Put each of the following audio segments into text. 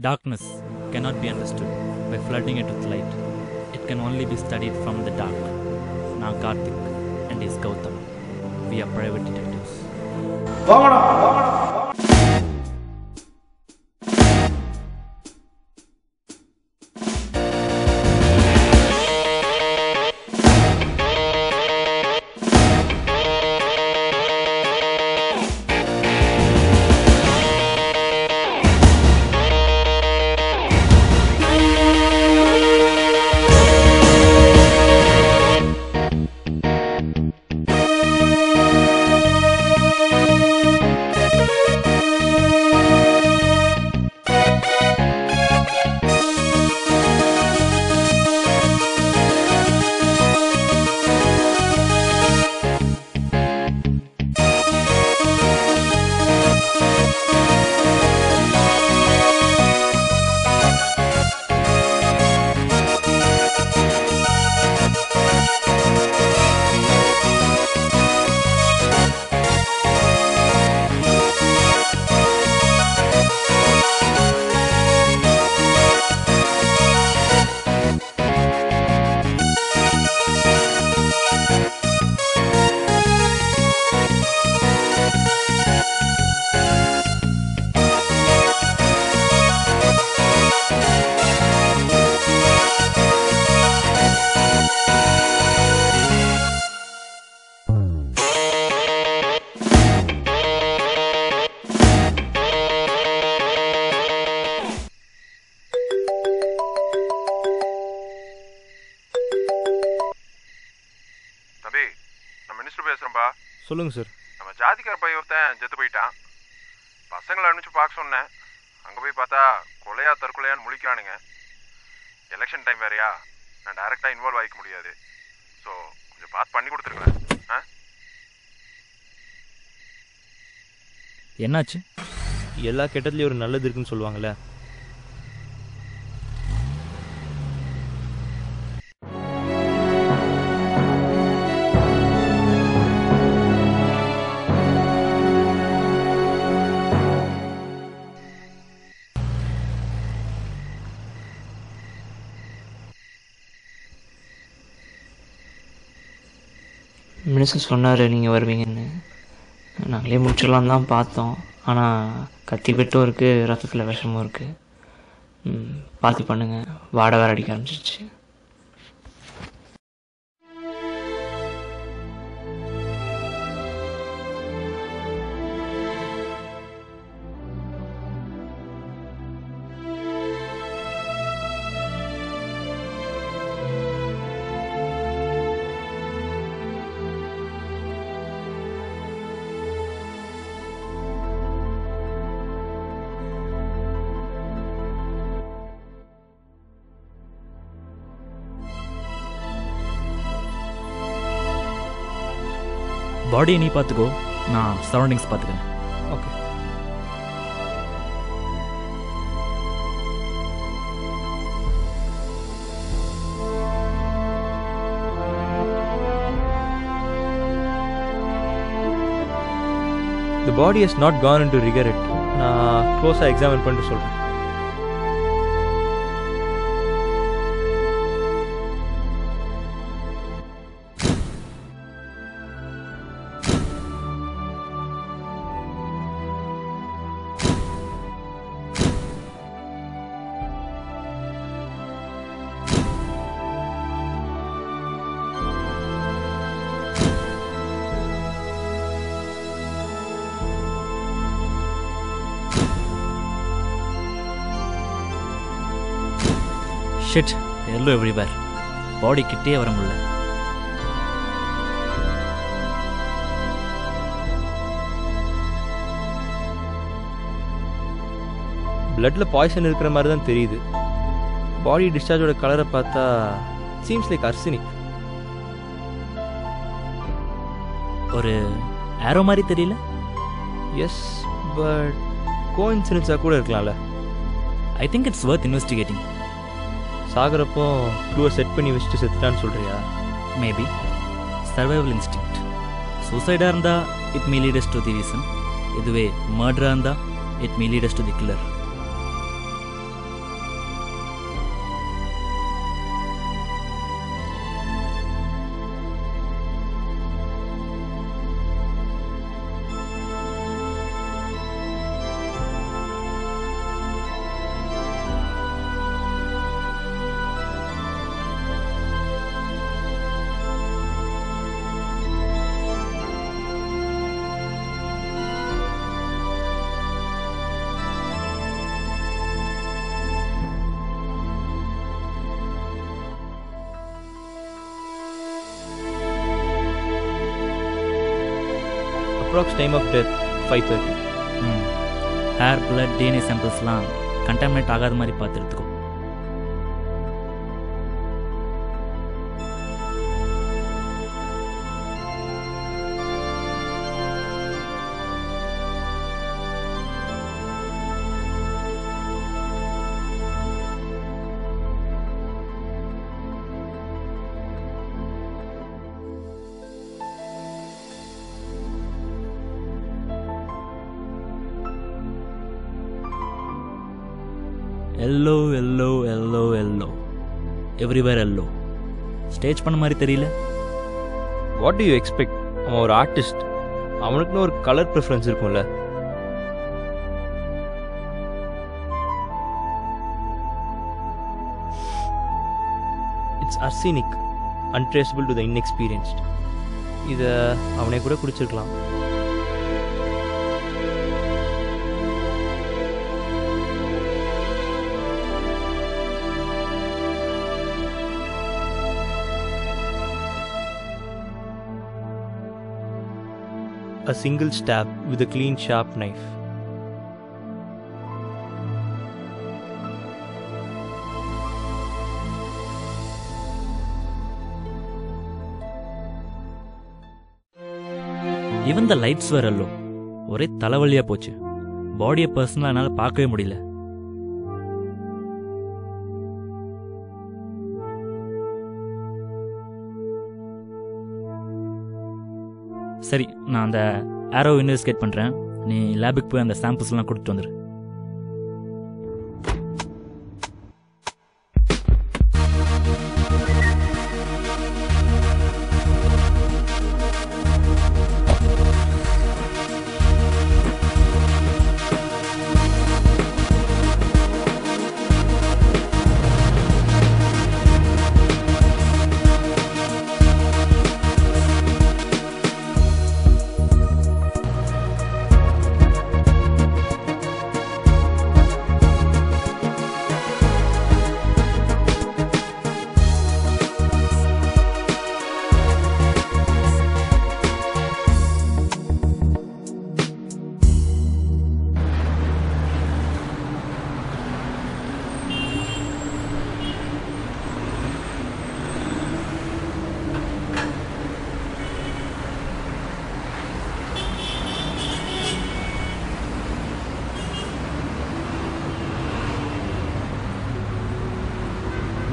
Darkness cannot be understood by flooding it with light. It can only be studied from the dark. Now Karthik and his Gautam. We are private detectives. தம்பி, நான் minister பேசுகிறேன்ப்பா. சொல்லுங்கள் sir. நம்ம ஜாதிக்கார பையன் ஒருத்தன் செத்து போயிட்டான். பசங்களை அனுப்பிச்சு பார்க்க சொன்னேன். அங்கே போய் பார்த்தா கொலையா தற்கொலையான்னு முழிக்கிறானுங்க. எலெக்ஷன் டைம் வேறையா, நான் டைரெக்டாக இன்வால்வ் ஆகிக்க முடியாது. ஸோ கொஞ்சம் பார்த்து பண்ணி கொடுத்துருங்களேன். என்னாச்சு? எல்லா கெட்டதுலேயும் ஒரு நல்லது இருக்குன்னு சொல்லுவாங்கள்ல. மினிஸ்டர் சொன்னார் நீங்கள் வருவீங்கன்னு. நாங்களே முடிச்சிடலாம் தான் பார்த்தோம். ஆனால் கத்தி பெட்டும் இருக்குது, ரத்தத்தில் விஷமும் இருக்குது. பார்த்து பண்ணுங்கள். வாடை வேறு அடிக்க ஆரம்பிச்சிருச்சு. பாடியை நீ பார்த்துக்கோ, நான் சரௌண்டிங்ஸ் பார்த்துக்கிறேன். Okay. The body has not gone into regret. நான் க்ளோஸாக எக்ஸாமின் பண்ணிட்டு சொல்கிறேன். Shit, yellow everywhere. பாடி கிட்டே வர முடியல. பிளட்டில் பாய்சன் இருக்கிற மாதிரி தான் தெரியுது. பாடி டிஸ்சார்ஜோட கலரை பார்த்தா சீம்ஸ் லைக் அர்சனிக். ஒரு ஆரோ மாதிரி தெரியல. எஸ், பட் கோஇன்சிடென்ஸாக கூட இருக்கலாம்ல. I think it's worth investigating. சாகிறப்போ க்ளூவை செட் பண்ணி வச்சுட்டு செத்துட்டான்னு சொல்கிறியா? Maybe survival instinct. சூசைடாக இருந்தால் it may lead us to the reason. இதுவே மர்டராக இருந்தால் it may lead us to the killer. Approx time of death 5:30. Hair blood DNA சாம்பிள்ஸ்லாம் கண்டாமினேட் ஆகாத மாதிரி பார்த்து எடுத்துக்கோ. Yellow yellow yellow yellow everywhere yellow. Stage பண்ண மாதிரி தெரியல. What do you expect? அவன் ஒரு ஆர்டிஸ்ட், அவனுக்குன்னு ஒரு கலர் ப்ரிஃபரன்ஸ் இருக்கும்ல. It's arsenic, untraceable to the inexperienced. இதை அவனை கூட குடிச்சிருக்கலாம். A single stab with a clean, sharp knife. Even the lights were yellow. ஒரே தலைவலியா போச்சு. பாடியை பர்சனலா என்னால பார்க்கவே முடியல. சரி, நான் அந்த ஆரோ இன்வெஸ்டிகேட் பண்ணுறேன். நீ லேபுக்கு போய் அந்த சாம்பிள்ஸ்லாம் கொடுத்துட்டு வந்துடு.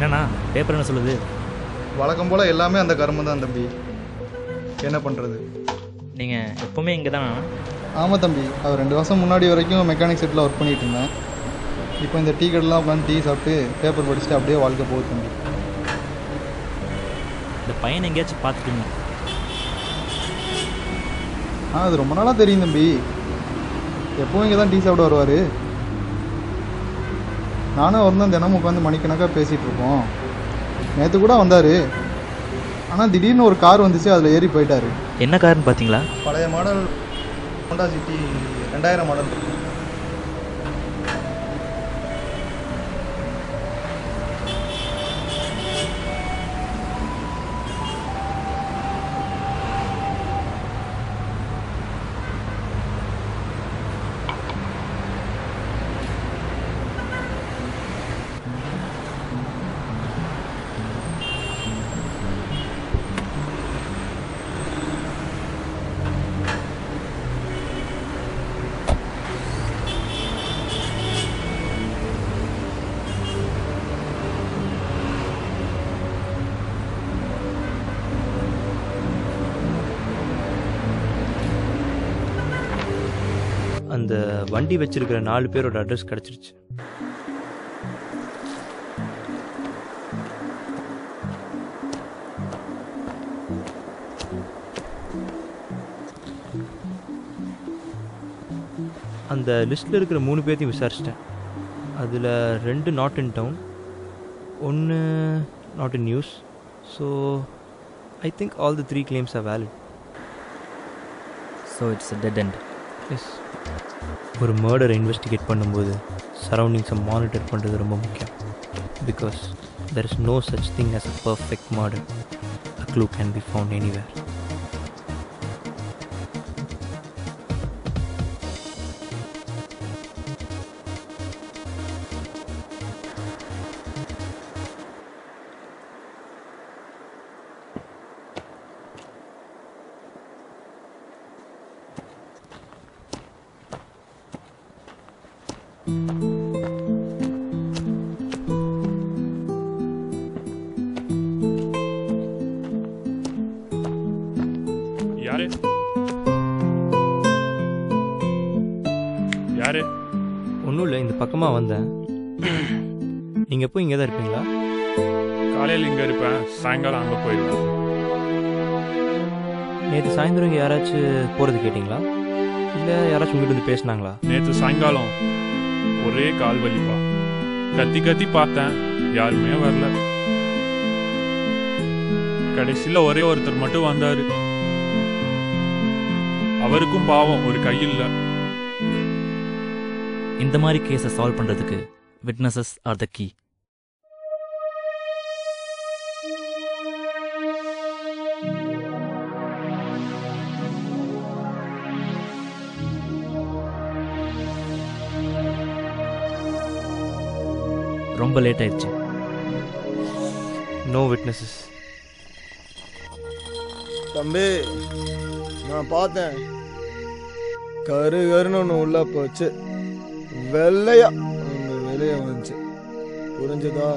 என்னண்ணா பேப்பர் என்ன சொல்லுது? வழக்கம் போல் எல்லாமே அந்த கர்மம் தான் தம்பி, என்ன பண்ணுறது. நீங்கள் எப்போவுமே இங்கே தானா? ஆமாம் தம்பி, அது 2 வருஷம் முன்னாடி வரைக்கும் மெக்கானிக் செட்டில் ஒர்க் பண்ணிகிட்டு இருந்தேன். இப்போ இந்த டீ கடைலாம் உட்காந்து டீ சாப்பிட்டு பேப்பர் படிச்சுட்டு அப்படியே வாழ்க்கை போகுது தம்பி. இந்த பையனை எங்கேயாச்சும் பார்த்துட்டீங்க? அது ரொம்ப நாளாக தெரியும் தம்பி, எப்போவும் இங்கே தான் டீ சாப்பிட வருவார். நானும் அவர் தான் தினமும் உட்காந்து மணிக்கணக்காக பேசிகிட்டு இருப்போம். நேற்று கூட வந்தார், ஆனால் திடீர்னு ஒரு கார் வந்துச்சு, அதில் ஏறி போயிட்டார். என்ன கார்னு பார்த்தீங்களா? பழைய மாடல் ஹோண்டா சிட்டி 2000 மாடல். அந்த வண்டி வச்சிருக்கிற 4 பேரோட அட்ரஸ் கிடச்சிருச்சு. அந்த லிஸ்ட்டில் இருக்கிற 3 பேர்த்தையும் விசாரிச்சிட்டேன். அதில் 2 not in town, 1 not in news. So I think all the 3 claims are valid. So it's a dead end. Yes, ஒரு மர்டரை இன்வெஸ்டிகேட் பண்ணும்போது சரௌண்டிங்ஸை மானிட்டர் பண்ணுறது ரொம்ப முக்கியம். Because there is no such thing as a perfect murder. A clue can be found anywhere. யாரு யாரு? ஒன்றும் இல்லை, இந்த பக்கமாக வந்தேன். நீங்கள் எப்போ இங்கே தான் இருப்பீங்களா? காலையில் இங்கே இருப்பேன், சாயங்காலம் அங்கே போயிடுவேன். நேற்று சாயந்தரம் இங்கே யாராச்சும் போகிறது கேட்டிங்களா? இல்லை யாராச்சும் உங்கள்கிட்ட வந்து பேசினாங்களா? நேற்று சாயங்காலம் ஒரே கால் வலிப்பா. கத்தி கத்தி பார்த்தேன், யாருமே வரல. கடைசியில் ஒரே ஒருத்தர் மட்டும் வந்தார். அவருக்கும் பாவம் ஒரு கையில். இந்த மாதிரி கேஸை சால்வ் பண்ணுறதுக்கு விட்னஸஸ் ஆர் த கீ. ரொம்ப லேட் ஆயிடுச்சு. No witnesses. தம்பி, நான் பார்த்தேன், கரு கருன்னு ஒன்று உள்ள போச்சு, வெள்ளையா ஒன்று வெளியே வந்துச்சு. புரிஞ்சுதா?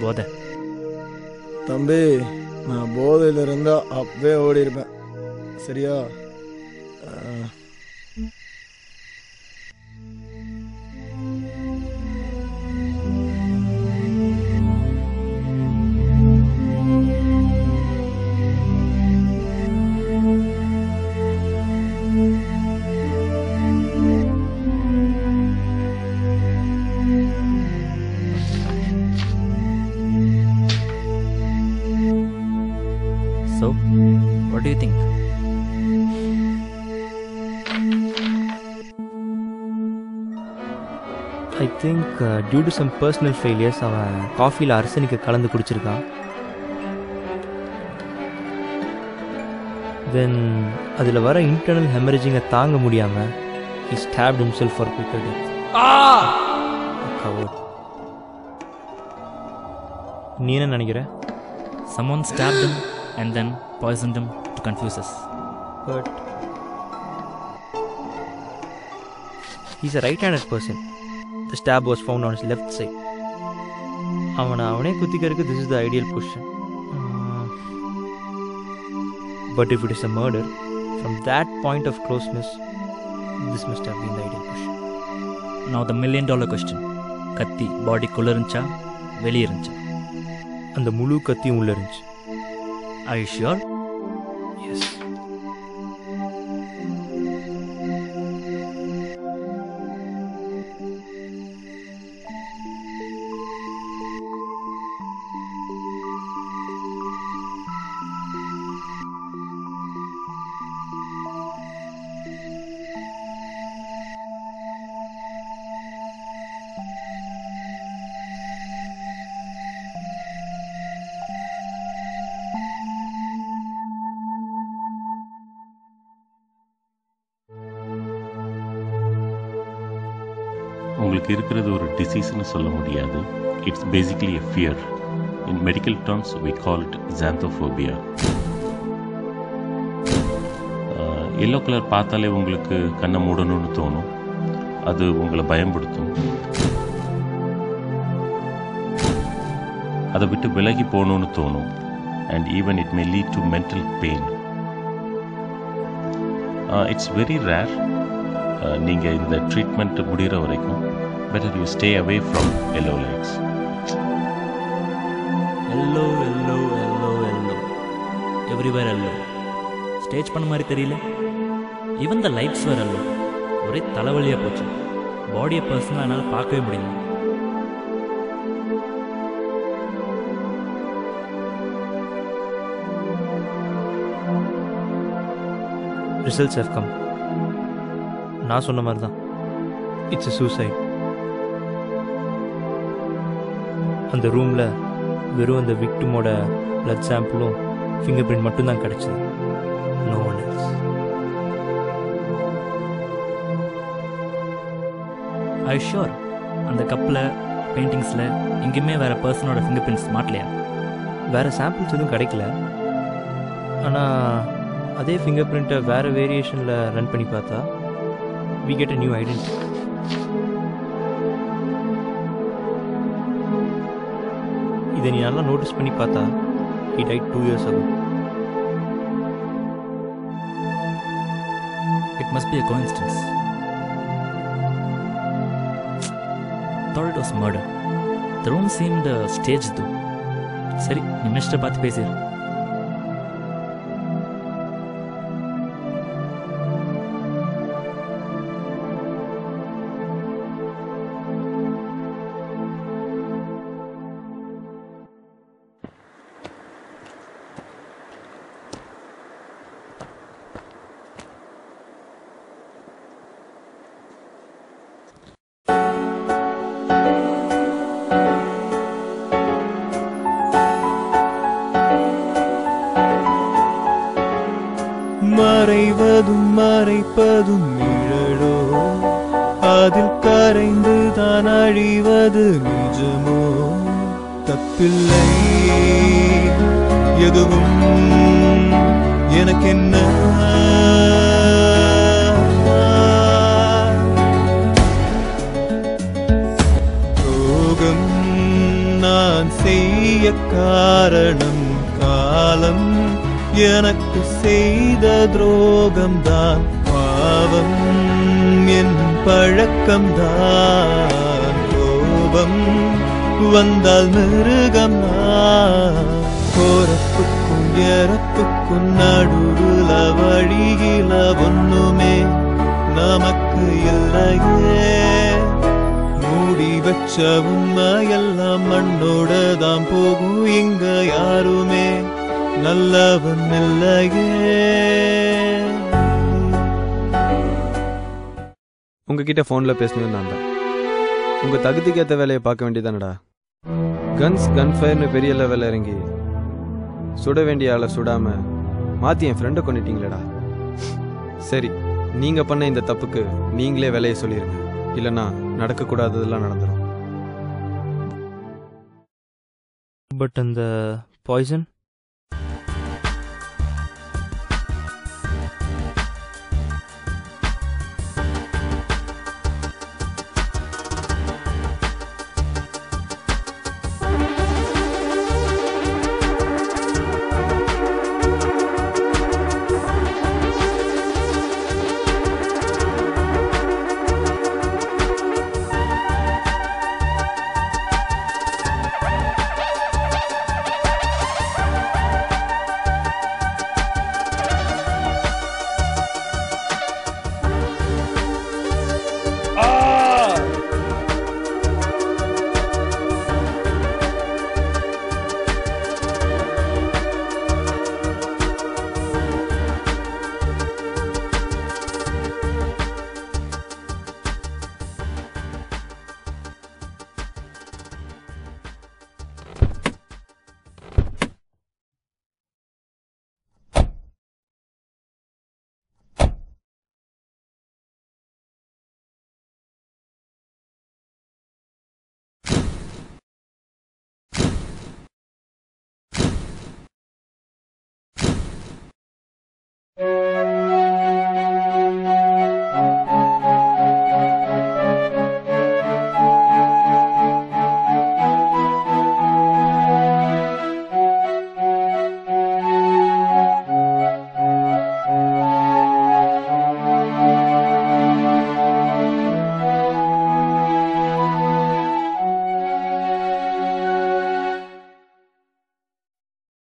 போதை. தம்பி, நான் போதையில் இருந்தா அப்பவே ஓடி இருப்பேன். சரியா? So, what do you think? I think due to some personal failures அவன் காஃபியில் அர்சனிக்கு கலந்து குடிச்சிருக்கான். தென் அதில் வர இன்டர்னல் ஹெமரேஜிங்கை தாங்க முடியாமல் he stabbed himself for quicker death. Coward. நீ என்ன நினைக்கிற? Someone stabbed him and then poisoned him to confuse us. But he's a right-handed person. The stab was found on his left side. அவனே குத்திக்கிறதுக்கு this is the ideal position. But if it is a murder, from that point of closeness, this must have been the ideal position. Now the $1 million question. கத்தி பாடிக்குள்ளே இருந்துச்சா வெளியே இருந்துச்சா? அந்த முழு கத்தியும் உள்ள இருந்துச்சு. Are you sure? Yes. உங்களுக்கு இருக்கிறது ஒரு டிசீஸ்னு சொல்ல முடியாது. It's basically a fear. In medical terms we call it xanthophobia. Yellow colour பார்த்தாலே உங்களுக்கு கண்ணை மூடணும்னு தோணும். அது உங்களை பயன்படுத்தும். அதை விட்டு விலகி போகணும்னு தோணும். And even it may lead to mental pain. It's very rare. நீங்கள் இந்த ட்ரீட்மெண்ட் முடிகிற வரைக்கும் better you stay away from yellow lights. Yellow, yellow, yellow, yellow. Everywhere yellow. Stage பண்ண மாதிரி தெரியல. Even the lights were yellow. ஒரே தலைவலியாக போச்சு. பாடியை பர்சனலாக என்னால் பார்க்கவே முடியல. Results have come. நான் சொன்ன மாதிரி தான். It's a suicide. அந்த ரூமில் வெறும் அந்த விக்டிமோட பிளட் சாம்பிளும் ஃபிங்கர் பிரிண்ட் மட்டும்தான் கிடச்சிது. No one else. I sure அந்த கப்பில் பெயிண்டிங்ஸில் எங்கேயுமே வேறு பர்சனோட ஃபிங்கர் பிரிண்ட்ஸ் மாட்டலையா? வேறு சாம்பிள்ஸ் எதுவும் கிடைக்கல. ஆனால் அதே ஃபிங்கர் பிரிண்ட்டை வேறு வேரியேஷனில் ரன் பண்ணி பார்த்தா we get a new identity. இதை நீ நல்லா நோட்டீஸ் பண்ணி பார்த்தா he died 2 years ago. It must be a coincidence. Thought it was murder. The room seemed staged though. சரி நீ மினிஸ்டர் பார்த்து பேசிடு. மறைவதும் மறைப்பதும் நிழலோ, அதில் கரைந்து தான் அழிவது நிஜமோ? தப்பில்லை எதுவும் எனக்கென்ன, துரோகம் நான் செய்ய காரணம் காலம் எனக்கு செய்த துரோகம்தான், பாவம் என் பழக்கம்தான், கோபம் வந்தால் மிருகம்தான். போறப்புக்கும் இறப்புக்கும் நடுவுல வழியில ஒண்ணுமே நமக்கு இல்லையே, மூடி வச்ச உண்மையெல்லாம் மண்ணோட தான் போகும், இங்க யாருமே நல்லவன் இல்லையே. உங்ககிட்ட ஃபோனில் பேசணும் தான். உங்கள் தகுதிக்கு ஏற்ற வேலையை பார்க்க வேண்டியதானடா. கன் ஃபயர்னு பெரிய லெவலில் இறங்கி சுட வேண்டிய ஆளை சுடாம மாற்றி என் ஃப்ரெண்டை கொண்டுட்டீங்களேடா. சரி, நீங்கள் பண்ண இந்த தப்புக்கு நீங்களே வேலையை சொல்லிடுங்க, இல்லைன்னா நடக்கக்கூடாததெல்லாம் நடந்துடும். பட் அந்த பாய்சன்